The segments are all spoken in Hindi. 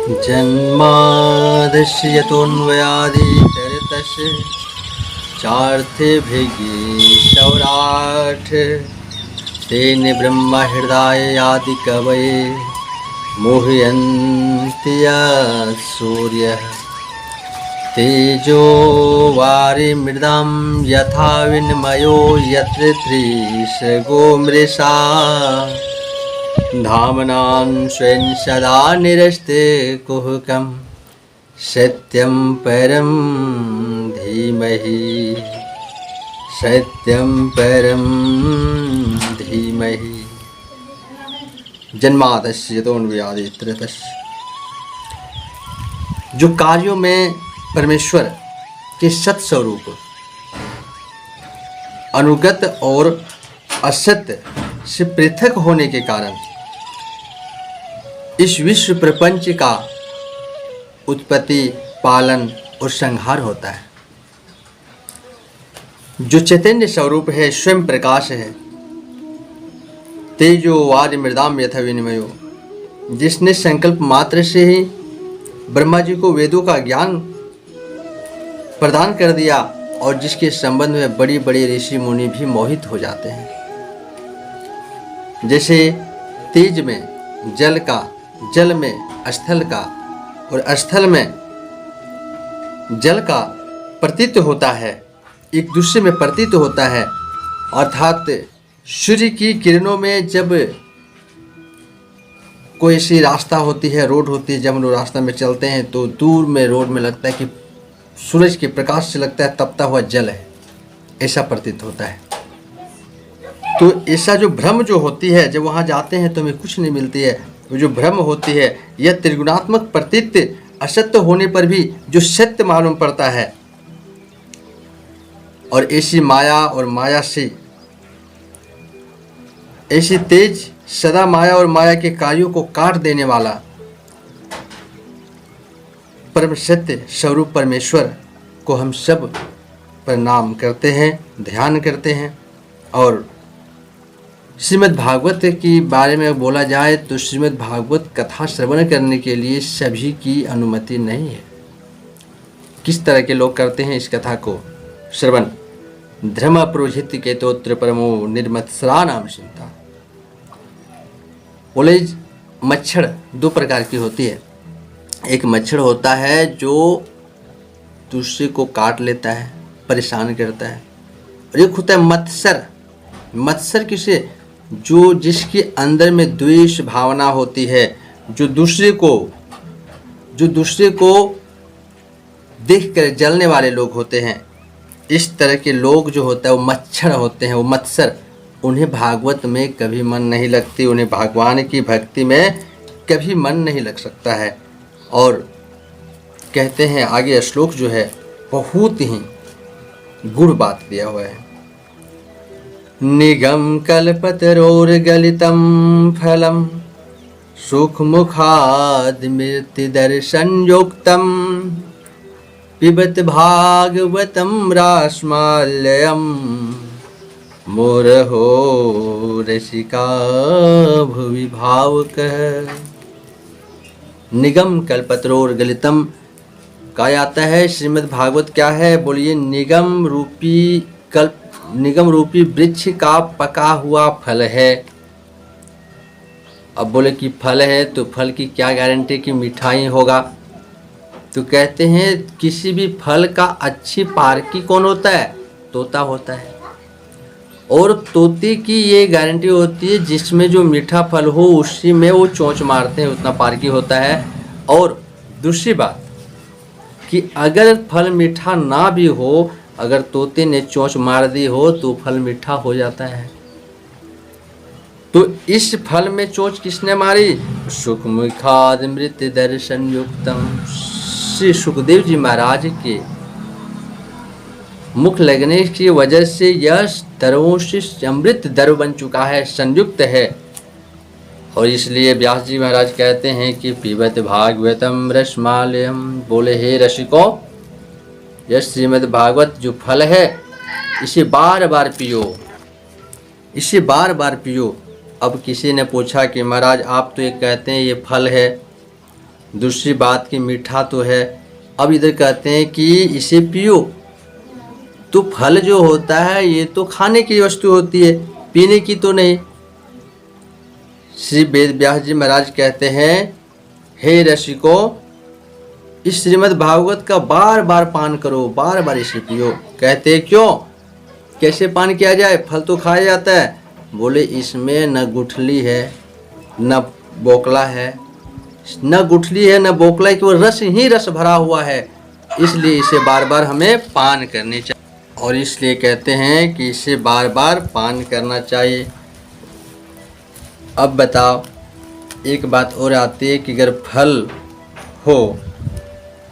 जन्मादस्य यतोऽन्वयादितरतस्य चार्थेभिर्गिरिशौराठ तेन ब्रह्म हृदय आदि कवये मुह्यन्ति यः सूर्यः तेजो वारिमृदां यथा विनिमयो यत्र त्रिसर्गो मृषा धामनां स्वेन सदा निरस्ते कुहकं सत्यं परं धीमहि सत्यं परं धीमहि। जन्मादस्य यतोऽन्वयादितरतस्य। जो कार्यों में परमेश्वर के सत स्वरूप अनुगत और असत्य से पृथक होने के कारण इस विश्व प्रपंच का उत्पत्ति, पालन और संहार होता है। जो चैतन्य स्वरूप है, स्वयं प्रकाश है, तेजो वारि मृदाम यथा विनिमयो, जिसने संकल्प मात्र से ही ब्रह्मा जी को वेदों का ज्ञान प्रदान कर दिया और जिसके संबंध में बड़ी बड़ी ऋषि मुनि भी मोहित हो जाते हैं। जैसे तेज में जल का, जल में स्थल का और स्थल में जल का प्रतीत होता है, एक दूसरे में प्रतीत होता है। अर्थात सूर्य की किरणों में जब कोई ऐसी रास्ता होती है, रोड होती है, जब हम लोग रास्ता में चलते हैं तो दूर में रोड में लगता है कि सूरज के प्रकाश से लगता है तपता हुआ जल है, ऐसा प्रतीत होता है। तो ऐसा जो भ्रम जो होती है, जब वहाँ जाते हैं तो हमें कुछ नहीं मिलती है, वो जो भ्रम होती है, यह त्रिगुणात्मक प्रतीत असत्य होने पर भी जो सत्य मालूम पड़ता है। और ऐसी माया और माया से, ऐसी तेज सदा माया और माया के कार्यों को काट देने वाला परम सत्य स्वरूप परमेश्वर को हम सब प्रणाम करते हैं, ध्यान करते हैं। और श्रीमद् भागवत के बारे में बोला जाए तो श्रीमद् भागवत कथा श्रवण करने के लिए सभी की अनुमति नहीं है। किस तरह के लोग करते हैं इस कथा को श्रवण? धर्म पुरोहित के तोत्र परमो निर्मत्सरा नाम चिंता। बोले मच्छर दो प्रकार की होती है। एक मच्छर होता है जो दूसरे को काट लेता है, परेशान करता है, और एक होता है मत्सर। मत्सर किसे? जो जिसके अंदर में द्वेष भावना होती है, जो दूसरे को देखकर जलने वाले लोग होते हैं। इस तरह के लोग जो होता है वो मच्छर होते हैं, वो मत्सर। उन्हें भागवत में कभी मन नहीं लगती, उन्हें भगवान की भक्ति में कभी मन नहीं लग सकता है। और कहते हैं आगे श्लोक जो है बहुत ही गुड़ बात दिया हुआ है। निगम कल्पतरोर्गलितं फलम सुख मुखाद मृत्यु दर्शन युक्तम पिबत भागवतम रास्माल्यम मुरहो रसिका भुवि भावुकः। निगम कल्पतरोर्गलितम कहा आता है। श्रीमद् भागवत क्या है? बोलिए, निगम रूपी वृक्ष का पका हुआ फल है। अब बोले कि फल है तो फल की क्या गारंटी कि मिठाई होगा? तो कहते हैं किसी भी फल का अच्छी पारकी कौन होता है? तोता होता है। और तोते की ये गारंटी होती है जिसमें जो मीठा फल हो उसी में वो चोंच मारते हैं, उतना पारकी होता है। और दूसरी बात कि अगर फल मीठा ना भी हो, अगर तोते ने चोंच मार दी हो तो फल मीठा हो जाता है। तो इस फल में चोंच किसने मारी? सुख मुखाद मृत्यु दर्शन युक्तम। श्री सुखदेव जी महाराज के मुख लगने की वजह से यह दरों से अमृत दर बन चुका है, संयुक्त है। और इसलिए व्यास जी महाराज कहते हैं कि पीबत भागवतम रसमालयम। बोले हे रसिको, यह श्रीमद् भागवत जो फल है इसे बार बार पियो, इसे बार बार पियो। अब किसी ने पूछा कि महाराज आप तो ये कहते हैं ये फल है, दूसरी बात कि मीठा तो है। अब इधर कहते हैं कि इसे पियो। तो फल जो होता है ये तो खाने की वस्तु होती है, पीने की तो नहीं। श्री वेद व्यास जी महाराज कहते हैं, हे रसिको, इस श्रीमद् भागवत का बार बार पान करो, बार बार इसे पियो। कहते हैं क्यों, कैसे पान किया जाए, फल तो खाया जाता है। बोले इसमें न गुठली है न बोकला है, न गुठली है न बोकला है, कि वो रस ही रस भरा हुआ है, इसलिए इसे बार बार हमें पान करनी चाहिए। और इसलिए कहते हैं कि इसे बार बार पान करना चाहिए। अब बताओ, एक बात और आती है कि अगर फल हो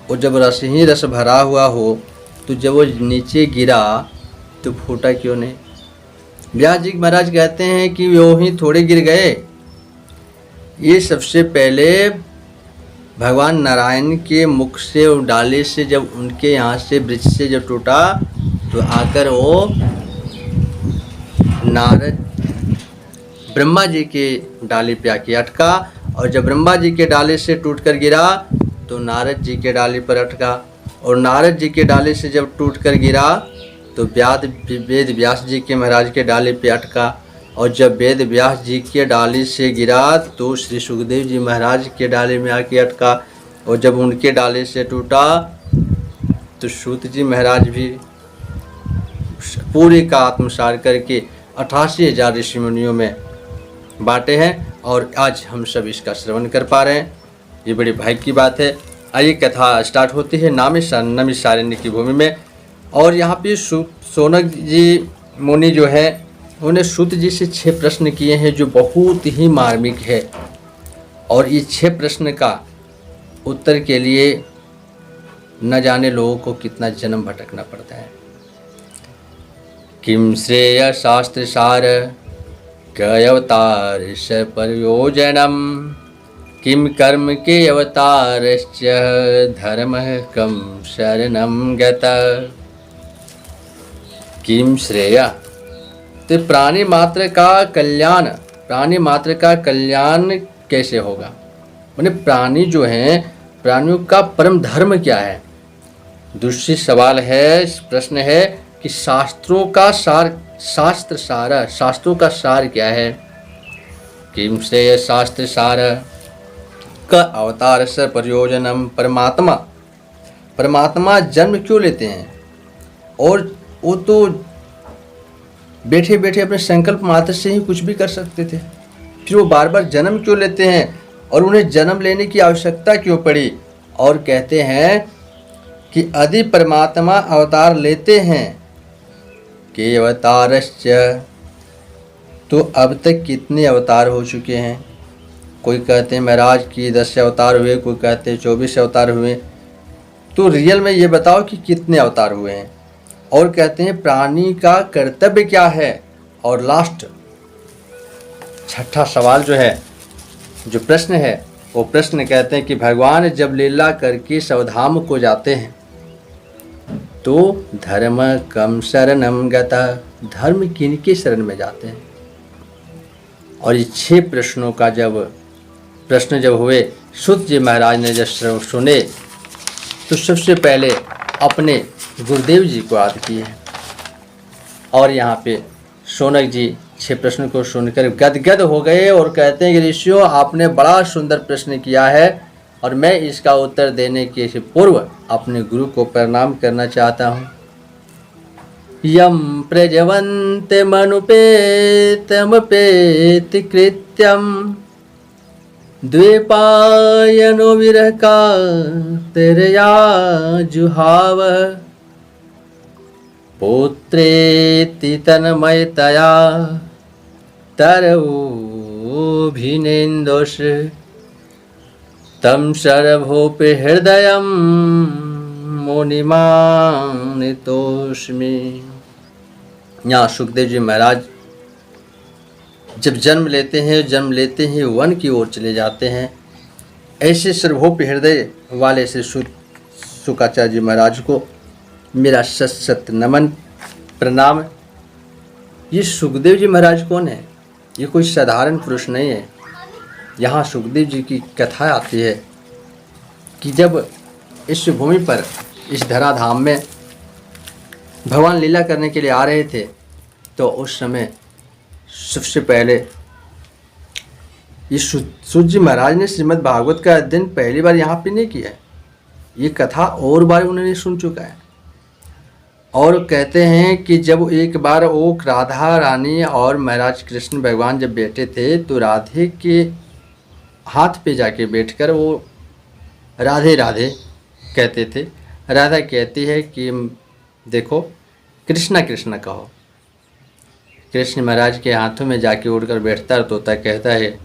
और जब रस ही रस भरा हुआ हो तो जब वो नीचे गिरा तो फूटा क्यों नहीं। व्यास जी महाराज कहते हैं कि वो ही थोड़े गिर गए, ये सबसे पहले भगवान नारायण के मुख से और डाले से जब उनके यहाँ से वृक्ष से जब टूटा तो आकर वो नारद ब्रह्मा जी के डाले पे आके अटका, और जब ब्रह्मा जी के डाले से टूटकर गिरा तो नारद जी के डाले पर अटका, और नारद जी के डाले से जब टूटकर गिरा तो वेद व्यास जी के महाराज के डाले पे अटका, और जब वेद व्यास जी के डाले से गिरा तो श्री सुखदेव जी महाराज के डाले में आके अटका, और जब उनके डाले से टूटा तो सूत जी महाराज भी पूरे का आत्मसार करके 88,000 ऋषि मुनियों में बांटे हैं, और आज हम सब इसका श्रवण कर पा रहे हैं। ये बड़ी भाग्य की बात है। आइए कथा स्टार्ट होती है नैमिषारण्य की भूमि में। और यहाँ पे शौनक जी मुनि जो है उन्हें सूत जी से 6 प्रश्न किए हैं जो बहुत ही मार्मिक है, और ये 6 प्रश्न का उत्तर के लिए न जाने लोगों को कितना जन्म भटकना पड़ता है। किम श्रेय शास्त्र सार कवतार प्रयोजनम, किम कर्म के अवतारश्च धर्म कम शरणम गता। किम श्रेय, तो प्राणी मात्र का कल्याण कैसे होगा, माने प्राणी जो हैं, प्राणियों का परम धर्म क्या है। दूसरी सवाल है, प्रश्न है कि शास्त्रों का सार क्या है। किम श्रेय शास्त्र सार का अवतार से प्रयोजनम, परमात्मा जन्म क्यों लेते हैं, और वो तो बैठे बैठे अपने संकल्प मात्र से ही कुछ भी कर सकते थे, फिर वो बार बार जन्म क्यों लेते हैं, और उन्हें जन्म लेने की आवश्यकता क्यों पड़ी। और कहते हैं कि यदि परमात्मा अवतार लेते हैं के अवतारश्च, तो अब तक कितने अवतार हो चुके हैं। कोई कहते हैं महाराज की 10 अवतार हुए, कोई कहते हैं 24 अवतार हुए। तो रियल में ये बताओ कि कितने अवतार हुए हैं। और कहते हैं प्राणी का कर्तव्य क्या है। और लास्ट 6ठा सवाल जो है, जो प्रश्न है, वो प्रश्न कहते हैं कि भगवान जब लीला करके स्वधाम को जाते हैं तो धर्म कम शरणम गता, धर्म किनके शरण में जाते हैं। और ये 6 प्रश्नों का प्रश्न जब हुए, सूत जी महाराज ने जब सुने तो सबसे पहले अपने गुरुदेव जी को याद किए। और यहाँ पे शौनक जी 6 प्रश्न को सुनकर गदगद हो गए और कहते हैं कि ऋषियों, आपने बड़ा सुंदर प्रश्न किया है, और मैं इसका उत्तर देने के पूर्व अपने गुरु को प्रणाम करना चाहता हूँ। यम प्रजवन्ते मनुपेतमपेति कृत्यम, द्वैपायनो विरह का तेरया जुहाव, पुत्रेति तन्मयतया तरवोभिनेन्दोष, तम सर्वभूपे हृदयम मुनिमानितोस्मि। यहाँ सुखदेव जी महाराज जब जन्म लेते हैं वन की ओर चले जाते हैं। ऐसे सर्वभूप हृदय वाले से शुकाचार्य जी महाराज को मेरा सत नमन प्रणाम। ये सुखदेव जी महाराज कौन है, ये कोई साधारण पुरुष नहीं है। यहाँ सुखदेव जी की कथा आती है कि जब इस भूमि पर, इस धराधाम में भगवान लीला करने के लिए आ रहे थे, तो उस समय सबसे पहले ये सूत जी महाराज ने श्रीमद् भागवत का अध्ययन पहली बार यहाँ पे नहीं किया है। ये कथा और बार उन्होंने सुन चुका है। और कहते हैं कि जब एक बार वो राधा रानी और महाराज कृष्ण भगवान जब बैठे थे, तो राधे के हाथ पे जाके बैठकर वो राधे राधे कहते थे। राधा कहती है कि देखो कृष्णा कृष्णा कहो। कृष्ण महाराज के हाथों में जाके उड़कर बैठता है, तोता कहता है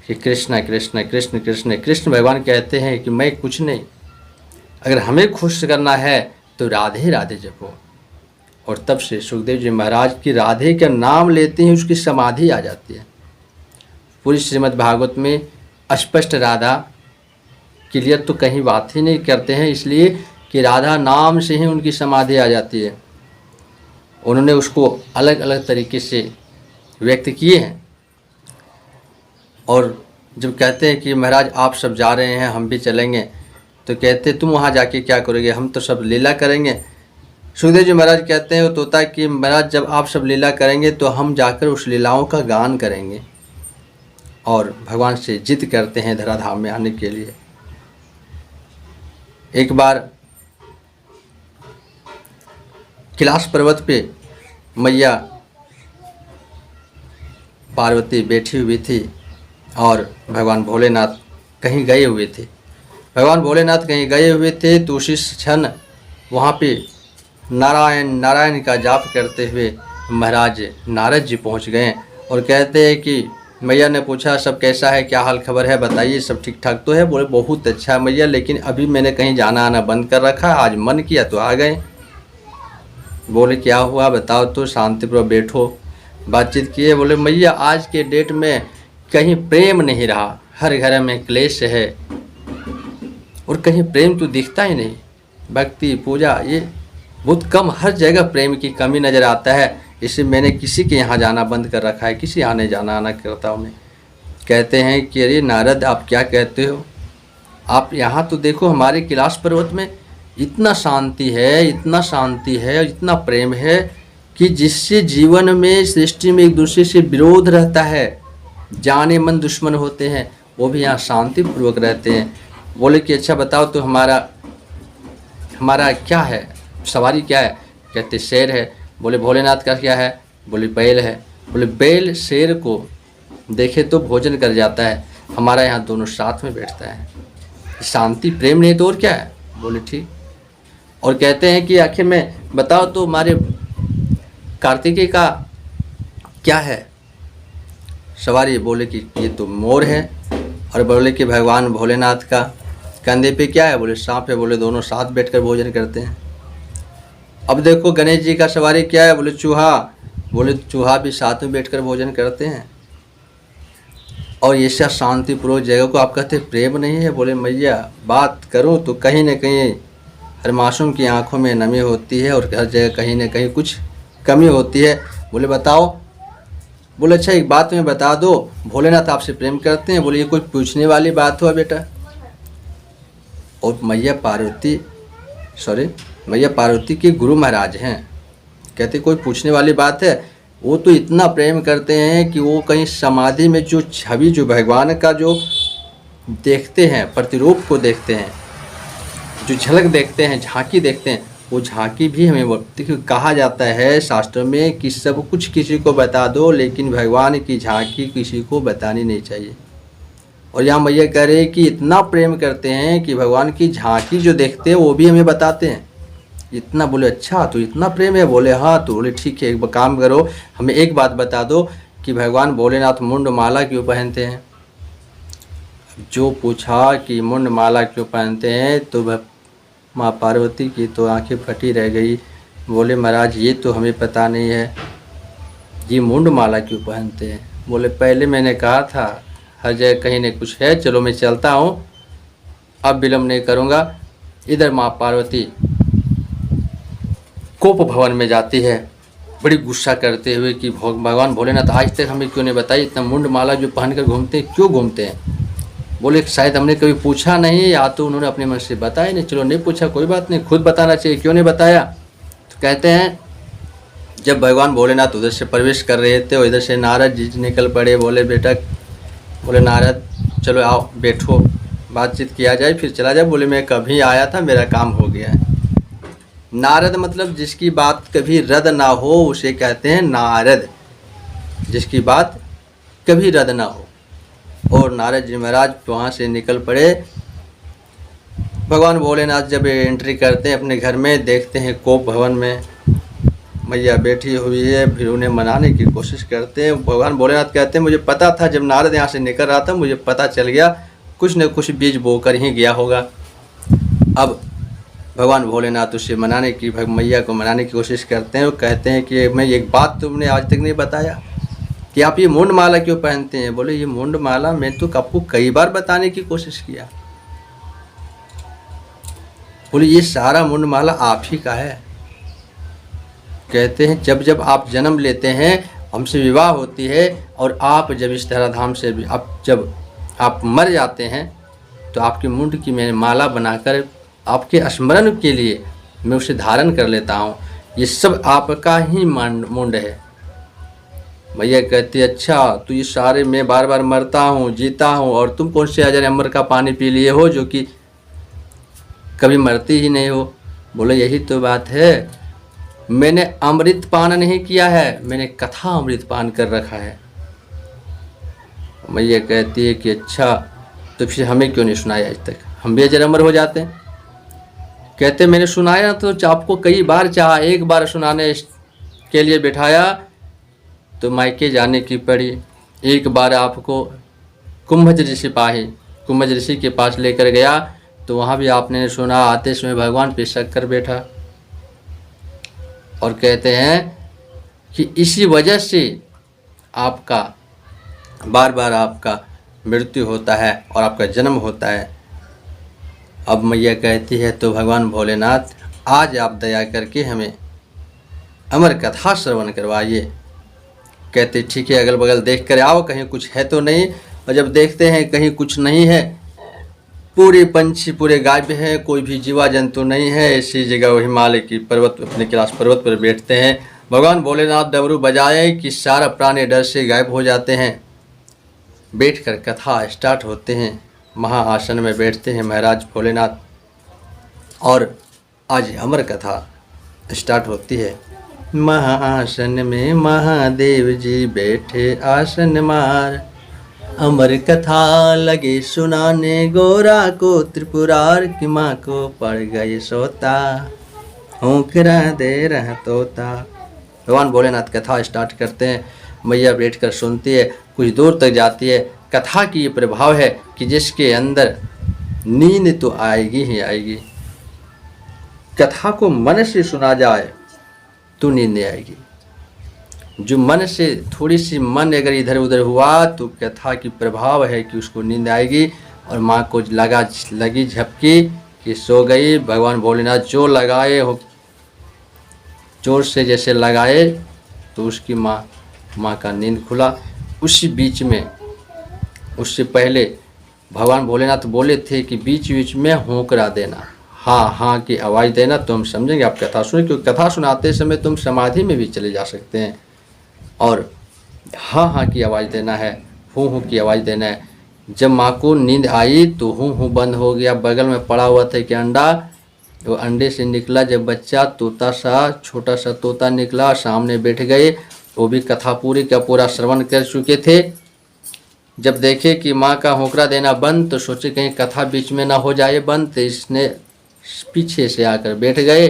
कि कृष्णा कृष्णा कृष्ण कृष्ण। कृष्ण भगवान कहते हैं कि मैं कुछ नहीं, अगर हमें खुश करना है तो राधे राधे जपो। और तब से सुखदेव जी महाराज की राधे का नाम लेते ही उसकी समाधि आ जाती है। पूरी श्रीमद् भागवत में स्पष्ट राधा क्लियर तो कहीं बात ही नहीं करते हैं, इसलिए कि राधा नाम से ही उनकी समाधि आ जाती है। उन्होंने उसको अलग अलग तरीके से व्यक्त किए हैं। और जब कहते हैं कि महाराज आप सब जा रहे हैं, हम भी चलेंगे, तो कहते तुम वहाँ जाके क्या करोगे, हम तो सब लीला करेंगे। सुखदेव जी महाराज कहते हैं वो तोता कि महाराज जब आप सब लीला करेंगे तो हम जाकर उस लीलाओं का गान करेंगे। और भगवान से जिद करते हैं धराधाम में आने के लिए। एक बार कैलाश पर्वत पे मैया पार्वती बैठी हुई थी और भगवान भोलेनाथ कहीं गए हुए थे। भगवान भोलेनाथ कहीं गए हुए थे, तो उसी क्षण वहाँ पे नारायण नारायण का जाप करते हुए महाराज नारद जी पहुँच गए। और कहते हैं कि मैया ने पूछा सब कैसा है, क्या हाल खबर है, बताइए सब ठीक ठाक तो है। बोले बहुत अच्छा मैया, लेकिन अभी मैंने कहीं जाना आना बंद कर रखा, आज मन किया तो आ गए। बोले क्या हुआ बताओ तो, शांतिपूर्वक बैठो, बातचीत किए। बोले मैया आज के डेट में कहीं प्रेम नहीं रहा, हर घर में क्लेश है और कहीं प्रेम तो दिखता ही नहीं। भक्ति पूजा ये बहुत कम, हर जगह प्रेम की कमी नज़र आता है। इससे मैंने किसी के यहाँ जाना बंद कर रखा है, किसी आने जाना आना करता हूँ मैं। कहते हैं कि अरे नारद आप क्या कहते हो, आप यहाँ तो देखो हमारे कैलाश पर्वत में इतना शांति है, इतना शांति है, इतना प्रेम है कि जिससे जीवन में सृष्टि में एक दूसरे से विरोध रहता है, जाने मन दुश्मन होते हैं, वो भी यहाँ शांतिपूर्वक रहते हैं। बोले कि अच्छा बताओ तो हमारा क्या है, सवारी क्या है। कहते शेर है। बोले भोलेनाथ का क्या है, बोले बैल है। बोले बैल शेर को देखे तो भोजन कर जाता है, हमारा यहाँ दोनों साथ में बैठता है, शांति प्रेम नहीं तो और क्या है। बोले ठीक। और कहते हैं कि आखिर में बताओ तो हमारे कार्तिकेय का क्या है सवारी। बोले कि ये तो मोर है। और बोले कि भगवान भोलेनाथ का कंधे पे क्या है, बोले सांप है। बोले दोनों साथ बैठकर भोजन करते हैं। अब देखो गणेश जी का सवारी क्या है, बोले चूहा। बोले चूहा भी साथ में बैठकर भोजन करते हैं। और ये सब शांतिपूर्वक जगह को आप कहते प्रेम नहीं है। बोले मैया बात करूं तो कहीं न कहीं हर मासूम की आंखों में नमी होती है और हर जगह कहीं न कहीं कुछ कमी होती है। बोले बताओ। बोले अच्छा एक बात में बता दो, भोलेनाथ आपसे प्रेम करते हैं। बोले ये कोई पूछने वाली बात हुआ बेटा। और मैया पार्वती के गुरु महाराज हैं। कहते कोई पूछने वाली बात है, वो तो इतना प्रेम करते हैं कि वो कहीं समाधि में जो छवि जो भगवान का जो देखते हैं, प्रतिरूप को देखते हैं, जो झलक देखते हैं, झांकी देखते हैं, वो झांकी भी हमें कहा जाता है शास्त्र में कि सब कुछ किसी को बता दो, लेकिन भगवान की झांकी किसी को बतानी नहीं चाहिए। और यहाँ मैया कह रहे हैं कि इतना प्रेम करते हैं कि भगवान की झांकी जो देखते हैं वो भी हमें बताते हैं इतना। बोले अच्छा तो इतना प्रेम है। बोले हाँ। तो बोले ठीक है एक काम करो, हमें एक बात बता दो कि भगवान भोलेनाथ मुंड माला क्यों पहनते हैं। जो पूछा कि मुंड माला क्यों पहनते हैं तो माँ पार्वती की तो आंखें फटी रह गई। बोले महाराज ये तो हमें पता नहीं है, ये मुंड माला क्यों पहनते हैं। बोले पहले मैंने कहा था हर जगह कहीं न कुछ है, चलो मैं चलता हूँ, अब विलम्ब नहीं करूँगा। इधर माँ पार्वती कोप भवन में जाती है बड़ी गुस्सा करते हुए कि भगवान भोलेनाथ आज तक हमें क्यों नहीं बताई, इतना मुंड माला जो पहनकर घूमते हैं क्यों घूमते हैं। बोले शायद हमने कभी पूछा नहीं, या तो उन्होंने अपने मन से बताया नहीं। चलो नहीं पूछा, कोई बात नहीं, खुद बताना चाहिए, क्यों नहीं बताया। तो कहते हैं जब भगवान भोलेनाथ उधर से प्रवेश कर रहे थे और इधर से नारद जी निकल पड़े। बोले बेटा, बोले नारद चलो आओ बैठो, बातचीत किया जाए फिर चला जाए। बोले मैं कभी आया था, मेरा काम हो गया है। नारद मतलब जिसकी बात कभी रद्द ना हो उसे कहते हैं नारद, जिसकी बात कभी रद्द ना हो। और नारद जी महाराज वहाँ से निकल पड़े। भगवान भोलेनाथ जब एंट्री करते हैं अपने घर में, देखते हैं कोप भवन में मैया बैठी हुई है, फिर उन्हें मनाने की कोशिश करते हैं। भगवान भोलेनाथ कहते हैं मुझे पता था, जब नारद यहाँ से निकल रहा था मुझे पता चल गया, कुछ न कुछ बीज बोकर ही गया होगा। अब भगवान भोलेनाथ उसे मनाने की, मैया को मनाने की कोशिश करते हैं। वो कहते हैं कि मैं एक बात तुमने आज तक नहीं बताया कि आप ये मुंड माला क्यों पहनते हैं। बोले ये मुंड माला मैं तो आपको कई बार बताने की कोशिश किया। बोले ये सारा मुंड माला आप ही का है। कहते हैं जब जब आप जन्म लेते हैं, हमसे विवाह होती है, और आप जब इस धराधाम से जब आप मर जाते हैं तो आपके मुंड की मैंने माला बनाकर आपके स्मरण के लिए मैं उसे धारण कर लेता हूँ। ये सब आपका ही मुंड है। मैया कहती अच्छा तो ये सारे मैं बार बार मरता हूँ जीता हूँ, और तुम कौन से अजर अमर का पानी पी लिए हो जो कि कभी मरती ही नहीं हो। बोले यही तो बात है, मैंने अमृत पान नहीं किया है, मैंने कथा अमृत पान कर रखा है। मैया कहती है कि अच्छा तो फिर हमें क्यों नहीं सुनाया आज तक, हम भी अजर अमर हो जाते हैं। कहते मैंने सुनाया तो आपको कई बार चाहा, एक बार सुनाने के लिए बिठाया तो मायके जाने की पड़ी। एक बार आपको कुंभज ऋषि के पास लेकर गया तो वहाँ भी आपने सुना, आते समय भगवान पे शक कर बैठा। और कहते हैं कि इसी वजह से आपका बार बार आपका मृत्यु होता है और आपका जन्म होता है। अब मैया कहती है तो भगवान भोलेनाथ आज आप दया करके हमें अमर कथा श्रवण करवाइए। कहते ठीक है, अगल बगल देख कर आओ कहीं कुछ है तो नहीं। और जब देखते हैं कहीं कुछ नहीं है, पूरे पंछी पूरे गायब हैं, कोई भी जीवा जंतु नहीं है, ऐसी जगह हिमालय की पर्वत अपने कैलाश पर्वत पर बैठते हैं। भगवान भोलेनाथ डमरू बजाए कि सारा प्राणी डर से गायब हो जाते हैं। बैठकर कथा स्टार्ट होते हैं, महाआसन में बैठते हैं महाराज भोलेनाथ और आज अमर कथा स्टार्ट होती है। महाआसन में महादेव जी बैठे आसन मार, अमर कथा लगे सुनाने गोरा को त्रिपुरार की माँ को पड़ गए सोता, होकरा दे रहा तोता। भगवान भोलेनाथ कथा स्टार्ट करते हैं, मैया बैठकर सुनती है, कुछ दूर तक जाती है। कथा की ये प्रभाव है कि जिसके अंदर नींद तो आएगी ही आएगी। कथा को मन से सुना जाए तो नींद आएगी। जो मन से थोड़ी सी मन अगर इधर उधर हुआ तो कथा की प्रभाव है कि उसको नींद आएगी। और माँ को लगी झपकी कि सो गई। भगवान भोलेनाथ जो लगाए हो जोर से जैसे लगाए तो उसकी माँ का नींद खुला। उसी बीच में उससे पहले भगवान भोलेनाथ बोले थे कि बीच बीच में होकरा देना, हाँ हाँ की आवाज़ देना, तो हम समझेंगे आप कथा सुने। क्योंकि कथा सुनाते समय तुम समाधि में भी चले जा सकते हैं। और हाँ हाँ की आवाज़ देना है, हूँ की आवाज़ देना है। जब माँ को नींद आई तो हूँ बंद हो गया। बगल में पड़ा हुआ था कि अंडा, वो अंडे से निकला जब बच्चा तोता सा, छोटा सा तोता निकला, सामने बैठ गए। वो भी कथा पूरी का पूरा श्रवण कर चुके थे। जब देखे कि माँ का होकरा देना बंद तो सोचे कहीं कथा बीच में ना हो जाए बंद, तो इसने पीछे से आकर बैठ गए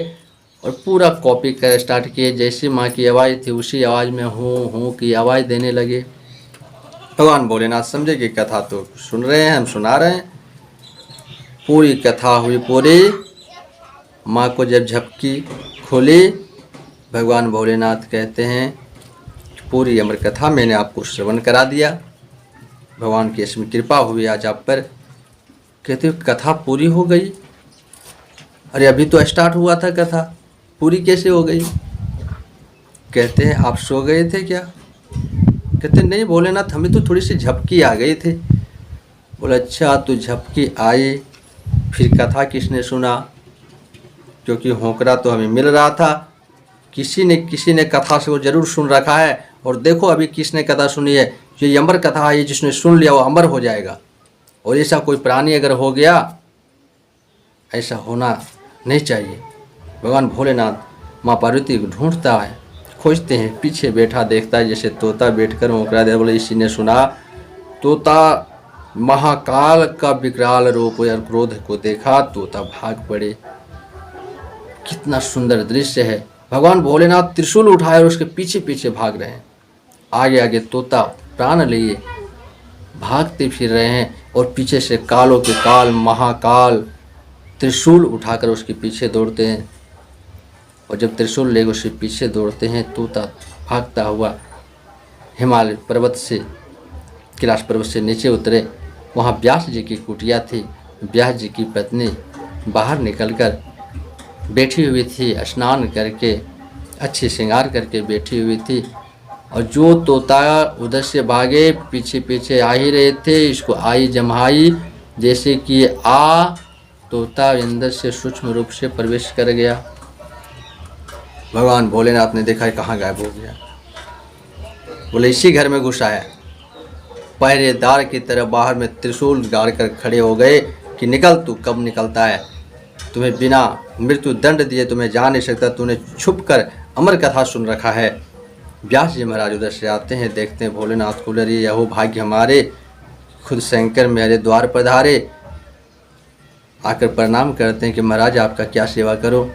और पूरा कॉपी कर स्टार्ट किए। जैसी माँ की आवाज़ थी उसी आवाज़ में हूँ की आवाज़ देने लगे। भगवान भोलेनाथ समझे कि कथा तो सुन रहे हैं, हम सुना रहे हैं। पूरी कथा हुई पूरी। माँ को जब झपकी खोली, भगवान भोलेनाथ कहते हैं पूरी अमर कथा मैंने आपको श्रवण करा दिया, भगवान की इसमें कृपा हुई आज आप पर। कहते कथा पूरी हो गई? अरे अभी तो स्टार्ट हुआ था कथा, पूरी कैसे हो गई? कहते हैं आप सो गए थे क्या? कहते नहीं भोलेनाथ, हमें तो थोड़ी सी झपकी आ गई थी। बोले अच्छा तू झपकी आई, फिर कथा किसने सुना? क्योंकि होकरा तो हमें मिल रहा था, किसी ने कथा से वो जरूर सुन रखा है। और देखो अभी किसने कथा सुनी है, ये अमर कथा है, जिसने सुन लिया वो अमर हो जाएगा। और ऐसा कोई प्राणी अगर हो गया, ऐसा होना नहीं चाहिए। भगवान भोलेनाथ माँ पार्वती को ढूंढता है, खोजते हैं, पीछे बैठा देखता है जैसे तोता बैठकर होकरा दे। बोले इसी ने सुना। तोता महाकाल का विकराल रूप और क्रोध को देखा, तोता भाग पड़े। कितना सुंदर दृश्य है। भगवान भोलेनाथ त्रिशूल उठाए और उसके पीछे पीछे भाग रहे हैं। आगे आगे तोता प्राण लिए भागते फिर रहे हैं और पीछे से कालों के काल महाकाल त्रिशूल उठाकर उसके पीछे दौड़ते हैं। और जब त्रिशूल लेकर उसके पीछे दौड़ते हैं, तोता भागता हुआ हिमालय पर्वत से, कैलाश पर्वत से नीचे उतरे। वहाँ व्यास जी की कुटिया थी। व्यास जी की पत्नी बाहर निकलकर बैठी हुई थी, स्नान करके अच्छे श्रृंगार करके बैठी हुई थी। और जो तोता उधर से भागे पीछे पीछे आ ही रहे थे, इसको आई जमाई जैसे कि तोता अंदर से सूक्ष्म रूप से प्रवेश कर गया। भगवान भोलेनाथ ने देखा कहाँ गायब हो गया। बोले इसी घर में घुसा है। पहरेदार की तरह बाहर में त्रिशूल गाड़ कर खड़े हो गए कि निकल, तू कब निकलता है? तुम्हें बिना मृत्यु दंड दिए तुम्हें जा नहीं सकता, तूने छुप कर अमर कथा सुन रखा है। व्यास जी महाराज उधर से आते हैं, देखते हैं भोलेनाथ को, लरी यहो भाग्य हमारे, खुद शंकर मेरे द्वार पधारे। आकर प्रणाम करते हैं कि महाराज आपका क्या सेवा करो।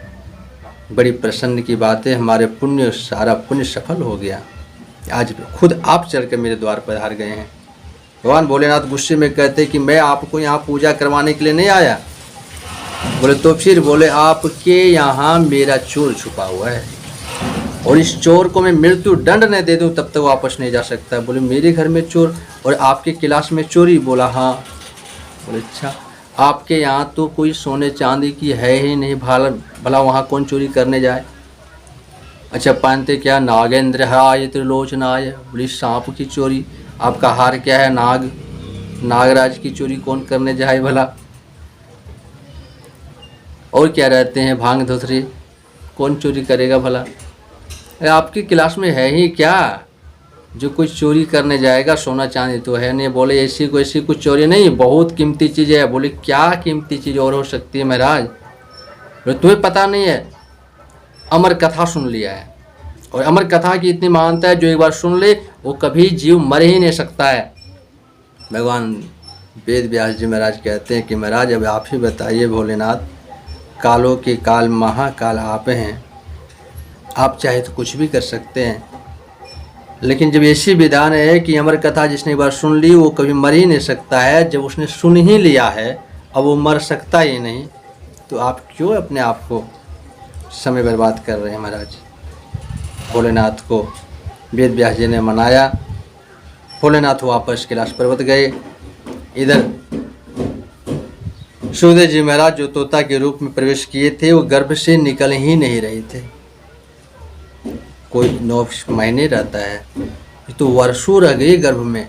बड़ी प्रसन्न की बात है, हमारे पुण्य सारा पुण्य सफल हो गया, आज खुद आप चलकर मेरे द्वार पधार गए हैं। भगवान भोलेनाथ गुस्से में कहते हैं कि मैं आपको यहाँ पूजा करवाने के लिए नहीं आया। बोले तो फिर? बोले आपके यहाँ मेरा चोर छुपा हुआ है और इस चोर को मैं मृत्यु दंड न दे दूं तब तक वापस नहीं जा सकता। बोले मेरे घर में चोर और आपके कैलाश में चोरी? बोला हाँ। बोले अच्छा, आपके यहाँ तो कोई सोने चांदी की है ही नहीं, भला वहाँ कौन चोरी करने जाए? अच्छा पहनते क्या? नागेंद्र हाय त्रिलोचनाय। बोली सांप की चोरी? आपका हार क्या है? नागराज की चोरी कौन करने जाए भला? और क्या रहते हैं? भांग धोतरी, कौन चोरी करेगा भला? आपकी क्लास में है ही क्या जो कोई चोरी करने जाएगा? सोना चांदी तो है नहीं। बोले ऐसी कुछ चोरी नहीं, बहुत कीमती चीज़ है। बोले क्या कीमती चीज़ और हो सकती है महाराज? बोले तुम्हें पता नहीं है, अमर कथा सुन लिया है और अमर कथा की इतनी मान्यता है, जो एक बार सुन ले वो कभी जीव मर ही नहीं सकता है। भगवान वेद व्यास जी महाराज कहते हैं कि महाराज अब आप ही बताइए भोलेनाथ, कालों के काल महाकाल आप हैं, आप चाहे तो कुछ भी कर सकते हैं, लेकिन जब ऐसी विधान है कि अमर कथा जिसने एक बार सुन ली वो कभी मर ही नहीं सकता है, जब उसने सुन ही लिया है अब वो मर सकता ही नहीं, तो आप क्यों अपने आप को समय बर्बाद कर रहे हैं महाराज? भोलेनाथ को वेद व्यास जी ने मनाया। भोलेनाथ वापस कैलाश पर्वत गए। इधर सुखदेव जी महाराज जो तोता के रूप में प्रवेश किए थे वो गर्भ से निकल ही नहीं रहे थे। कोई 9 महीने रहता है, तो वर्षों रह गए गर्भ में।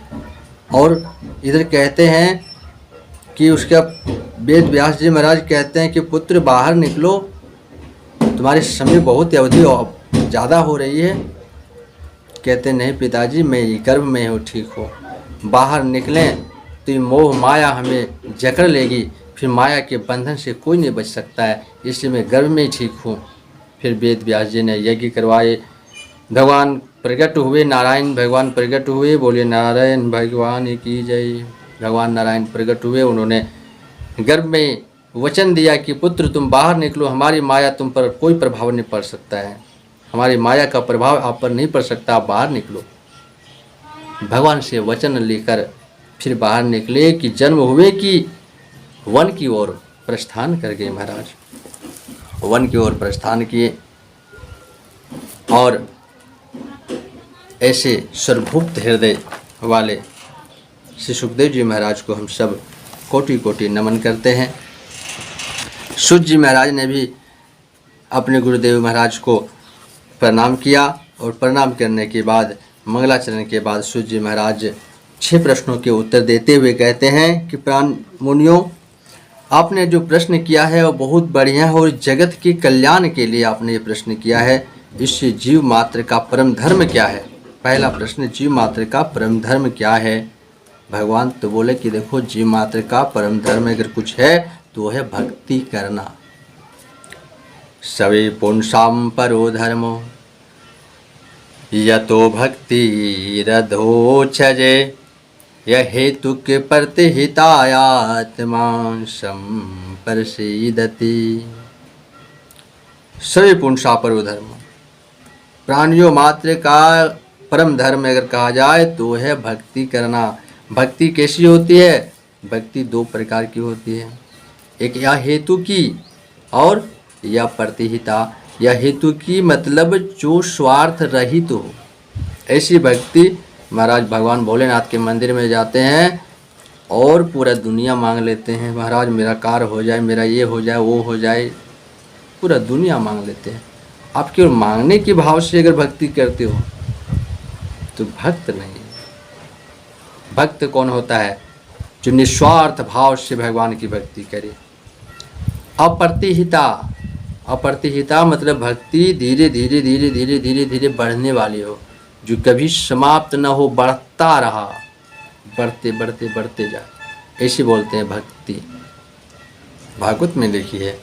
और इधर कहते हैं कि उसका वेद व्यास जी महाराज कहते हैं कि पुत्र बाहर निकलो, तुम्हारे समय बहुत अवधि ज़्यादा हो रही है। कहते नहीं पिताजी, मैं गर्भ में हूँ, ठीक हो, बाहर निकलें तो ये मोह माया हमें जकड़ लेगी, फिर माया के बंधन से कोई नहीं बच सकता है, इसलिए मैं गर्भ में ही ठीक हूँ। फिर वेद व्यास जी ने यज्ञ करवाए, भगवान प्रकट हुए, नारायण भगवान प्रकट हुए। बोलिए नारायण भगवान की जय। भगवान नारायण प्रकट हुए, उन्होंने गर्भ में वचन दिया कि पुत्र तुम बाहर निकलो, हमारी माया तुम पर कोई प्रभाव नहीं पड़ सकता है, हमारी माया का प्रभाव आप पर नहीं पड़ सकता, आप बाहर निकलो। भगवान से वचन लेकर फिर बाहर निकले कि जन्म हुए कि वन की ओर प्रस्थान कर गए महाराज। वन की ओर प्रस्थान किए और ऐसे सर्वभुक्त हृदय वाले श्री सुखदेव जी महाराज को हम सब कोटि कोटि नमन करते हैं। सूत जी महाराज ने भी अपने गुरुदेव महाराज को प्रणाम किया और प्रणाम करने के बाद मंगलाचरण के बाद सूत जी महाराज 6 प्रश्नों के उत्तर देते हुए कहते हैं कि प्राण मुनियों, आपने जो प्रश्न किया है वो बहुत बढ़िया है और जगत के कल्याण के लिए आपने ये प्रश्न किया है। इससे जीव मात्र का परम धर्म क्या है? पहला प्रश्न, जीव मात्र का परम धर्म क्या है? भगवान तो बोले कि देखो, जीव मात्र का परम धर्म अगर कुछ है तो वो है भक्ति करना। सवे पुंसाम परो धर्मो यतो भक्ति रधोक्षजे यह हेतु के प्रतिहितायात्मा संप्रसीदति। सवे पुंसा परो धर्म, प्राणियों मात्र का परम धर्म अगर कहा जाए तो है भक्ति करना। भक्ति कैसी होती है? भक्ति 2 प्रकार की होती है, एक या हेतु की और या प्रतिहिता। या हेतु की मतलब जो स्वार्थ रहित हो, ऐसी भक्ति। महाराज भगवान भोलेनाथ के मंदिर में जाते हैं और पूरा दुनिया मांग लेते हैं, महाराज मेरा कार हो जाए, मेरा ये हो जाए, वो हो जाए, पूरा दुनिया मांग लेते हैं। आप केवल मांगने के भाव से अगर भक्ति करते हो तो भक्त नहीं। भक्त कौन होता है? जो निस्वार्थ भाव से भगवान की भक्ति करे। अप्रतिहिता, अप्रतिहिता मतलब भक्ति धीरे धीरे धीरे धीरे धीरे धीरे बढ़ने वाली हो, जो कभी समाप्त न हो, बढ़ता रहा, बढ़ते बढ़ते बढ़ते जा, ऐसे बोलते हैं भक्ति। भागवत में लिखी है,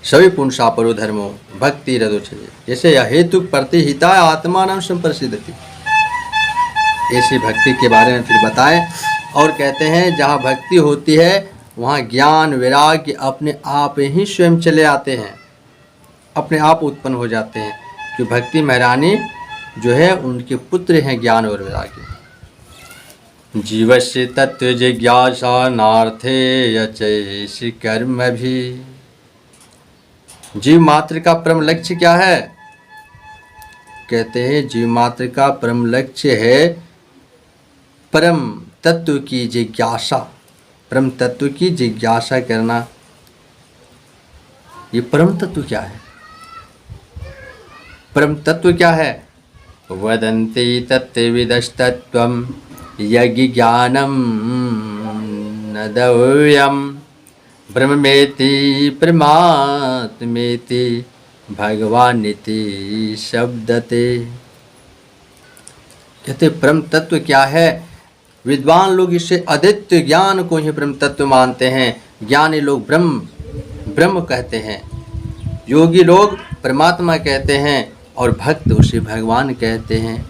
सभी पुंसा परो धर्मो भक्ति रदोक्षजे, जैसे यह हेतु प्रतिहिता आत्मा संप्रसिद्धति। ऐसी भक्ति के बारे में फिर बताएं और कहते हैं जहाँ भक्ति होती है वहाँ ज्ञान वैराग्य अपने आप ही स्वयं चले आते हैं, अपने आप उत्पन्न हो जाते हैं। कि भक्ति महारानी जो है उनके पुत्र हैं ज्ञान और वैराग्य। जीवस्य तत्व जिज्ञासा नार्थे यचैषि कर्म भी। जीव मात्र का परम लक्ष्य क्या है? कहते हैं जीव मात्र का परम लक्ष्य है परम तत्व की जिज्ञासा, परम तत्व की जिज्ञासा करना। ये परम तत्व क्या है? परम तत्व क्या है? वदन्ति तत्त्वविदस्तत्त्वं यज्ञ ज्ञानम नदव्यम ब्रह्मेति परमात्मेति भगवानिति शब्दते। कहते परम तत्व क्या है? विद्वान लोग इसे अद्वितीय ज्ञान को ही परम तत्व मानते हैं। ज्ञानी लोग ब्रह्म कहते हैं, योगी लोग परमात्मा कहते हैं और भक्त उसे भगवान कहते हैं।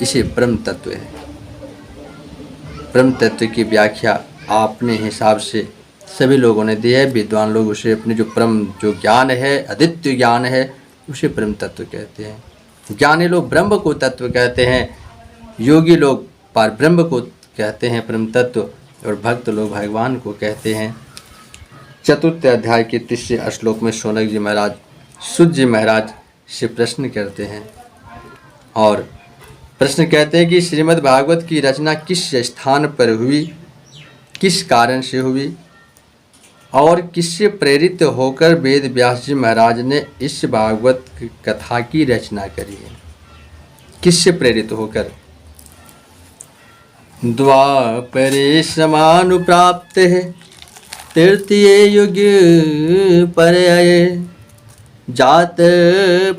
इसे परम तत्व है। परम तत्व की व्याख्या अपने हिसाब से सभी लोगों ने दी है। विद्वान लोग उसे अपने जो परम जो ज्ञान है, अद्वितीय ज्ञान है, उसे परम तत्व कहते हैं। ज्ञानी लोग ब्रह्म को तत्व कहते हैं, योगी लोग पार ब्रह्म को कहते हैं परम तत्व, और भक्त लोग भगवान को कहते हैं। चतुर्थ अध्याय के 30 श्लोक में शौनक जी महाराज सूत जी महाराज से प्रश्न करते हैं और प्रश्न कहते हैं कि श्रीमद् भागवत की रचना किस स्थान पर हुई, किस कारण से हुई और किससे प्रेरित होकर वेद व्यास जी महाराज ने इस भागवत कथा की रचना करी है। किससे प्रेरित होकर? द्वापरे समानुप्राप्ते तृतीये युग परये जात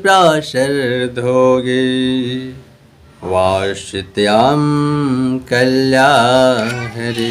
प्राशर्धोगे वार्षित्याम कल्याहरे।